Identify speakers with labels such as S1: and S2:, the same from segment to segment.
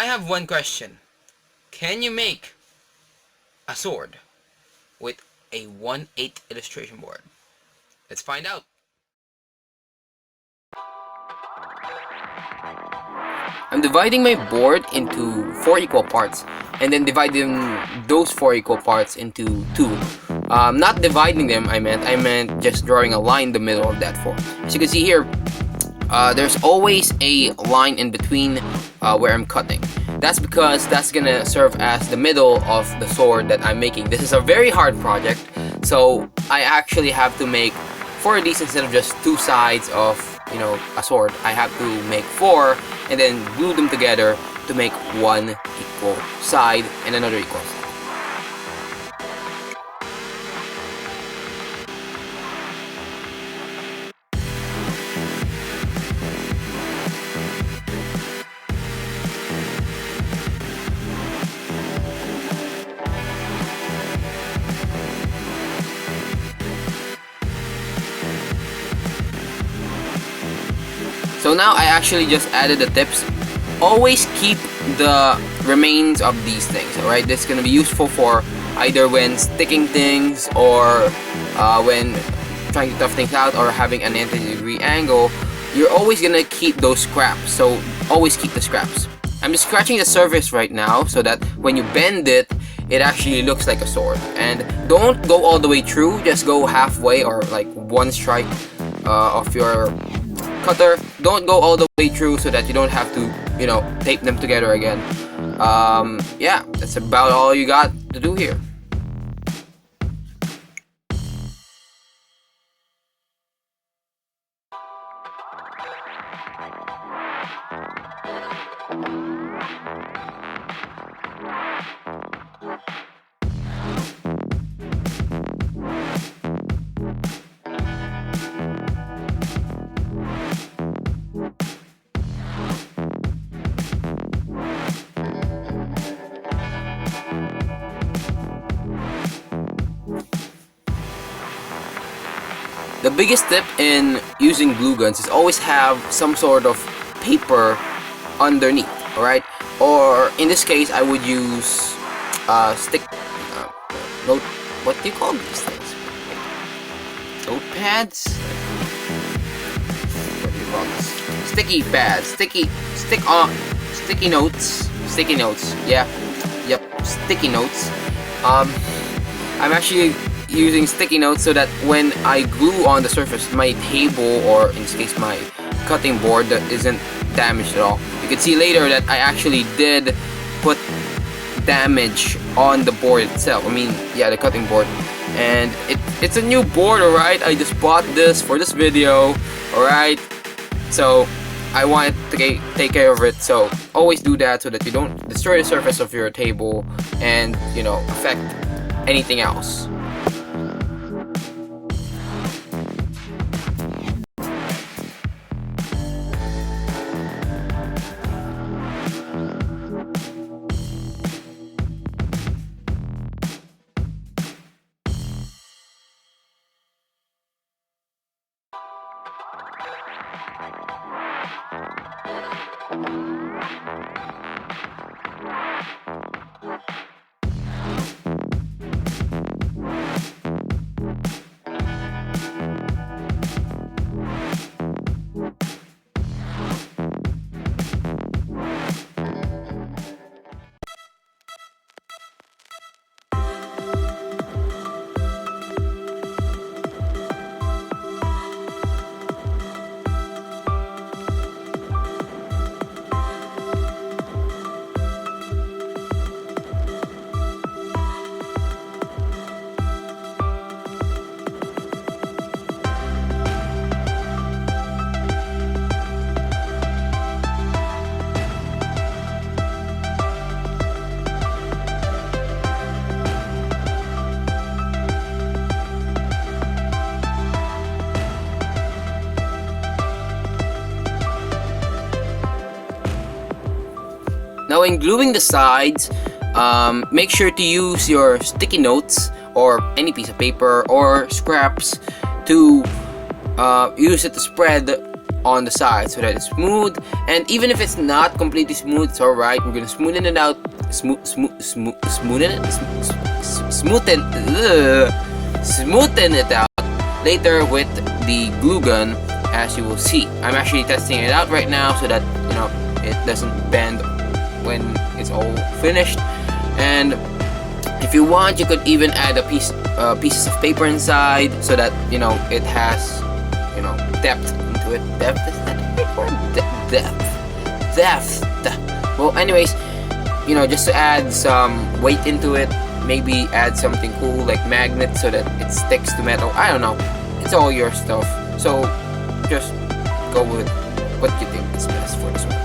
S1: have one question. Can you make a sword with a 1/8 illustration board? Let's find out. I'm dividing my board into 4 equal parts, and then dividing those 4 equal parts into 2. Not dividing them, I meant just drawing a line in the middle of that 4. As you can see here, there's always a line in between where I'm cutting. That's because that's gonna serve as the middle of the sword that I'm making. This is a very hard project, so I actually have to make 4 of these instead of just 2 sides of, a sword. I have to make 4 and then glue them together to make one equal side and another equal side. So now I actually just added the tips. Always keep the remains of these things, alright? This is going to be useful for either when sticking things or when trying to tough things out or having an 90-degree angle. You're always going to keep those scraps, so always keep the scraps. I'm just scratching the surface right now so that when you bend it, it actually looks like a sword. And don't go all the way through, just go halfway or like one strike of your cutter. Don't go all the way through so that you don't have to, tape them together again. Yeah, that's about all you got to do here. The biggest tip in using glue guns is always have some sort of paper underneath, alright? Or in this case, I would use what do you call these things? Notepads? What do you call this? Sticky pads, sticky notes, yeah, yep, sticky notes. I'm actually using sticky notes so that when I glue on the surface my table, or in this case my cutting board, that isn't damaged at all. You can see later that I actually did put damage on the board itself. The cutting board. And it's a new board, alright? I just bought this for this video, alright? So I want to take care of it, so always do that so that you don't destroy the surface of your table and, affect anything else. Now in gluing the sides, make sure to use your sticky notes or any piece of paper or scraps to use it to spread on the side so that it's smooth. And even if it's not completely smooth, it's alright. We're gonna smoothen it out, smoothen it out later with the glue gun, as you will see. I'm actually testing it out right now so that it doesn't bend when it's all finished. And if you want, you could even add pieces of paper inside so that it has depth into it. Depth, is that a big word? Depth. Well, anyways, just to add some weight into it, maybe add something cool like magnets so that it sticks to metal. I don't know. It's all your stuff. So just go with what you think is best for this one.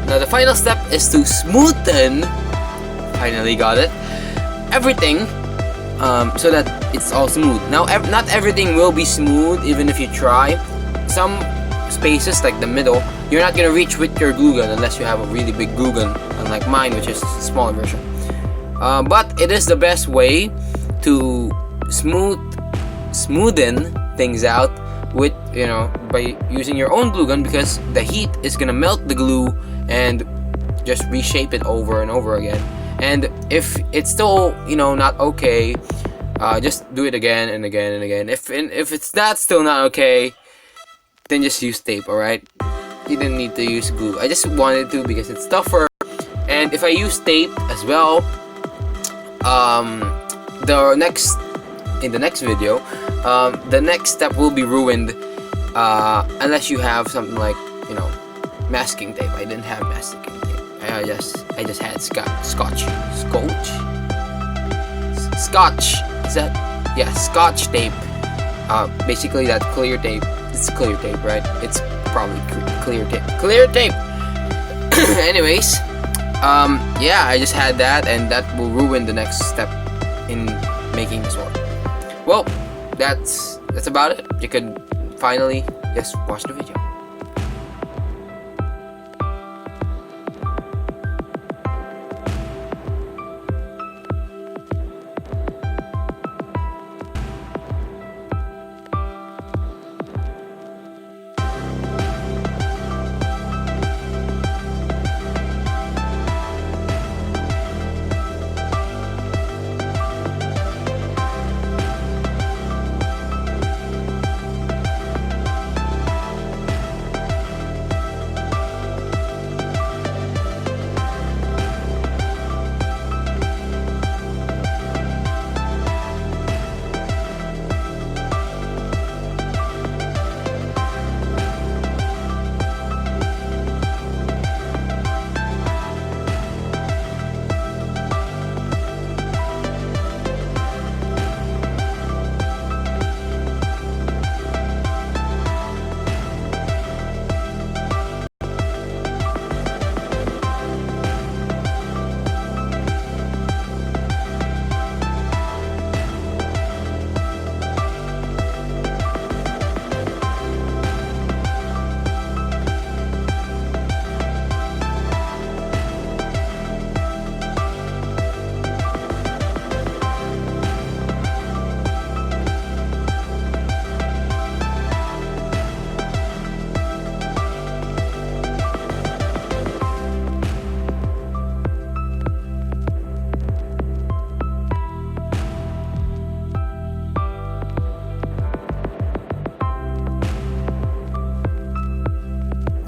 S1: Now the final step is to smoothen, finally got it, everything so that it's all smooth. Now not everything will be smooth even if you try. Some spaces like the middle, you're not gonna reach with your glue gun unless you have a really big glue gun, unlike mine, which is a smaller version. But it is the best way to smoothen things out with by using your own glue gun, because the heat is gonna melt the glue and just reshape it over and over again. And if it's still not okay, just do it again and again and again. If it's still not okay, then just use tape. Alright, you didn't need to use glue. I just wanted to because it's tougher. And if I use tape as well, in the next video, the next step will be ruined unless you have something like masking tape. I didn't have masking tape. I just had scotch. Is that? Yeah, scotch tape. Basically that clear tape. It's clear tape, right? It's probably clear tape. Clear tape. Anyways, yeah, I just had that, and that will ruin the next step in making the sword. Well, that's about it. You could finally just watch the video.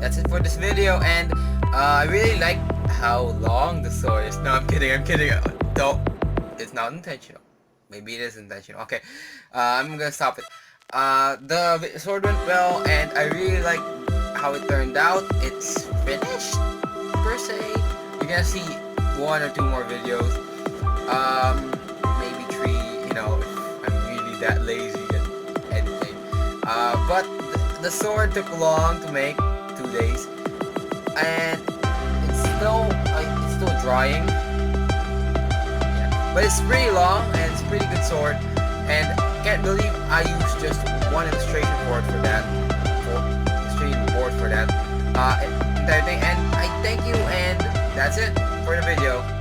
S1: That's it for this video, and I really like how long the sword is. No, I'm kidding. No, it's not intentional. Maybe it is intentional. Okay, I'm gonna stop it. The sword went well, and I really like how it turned out. It's finished, per se. You're gonna see 1 or 2 more videos. Maybe 3, if I'm really that lazy at editing. But the sword took long to make, 2 days, and it's still drying. Yeah. But it's pretty long, and it's a pretty good sword, and can't believe I used just one illustration board for that. Entire thing. And I thank you, and that's it for the video.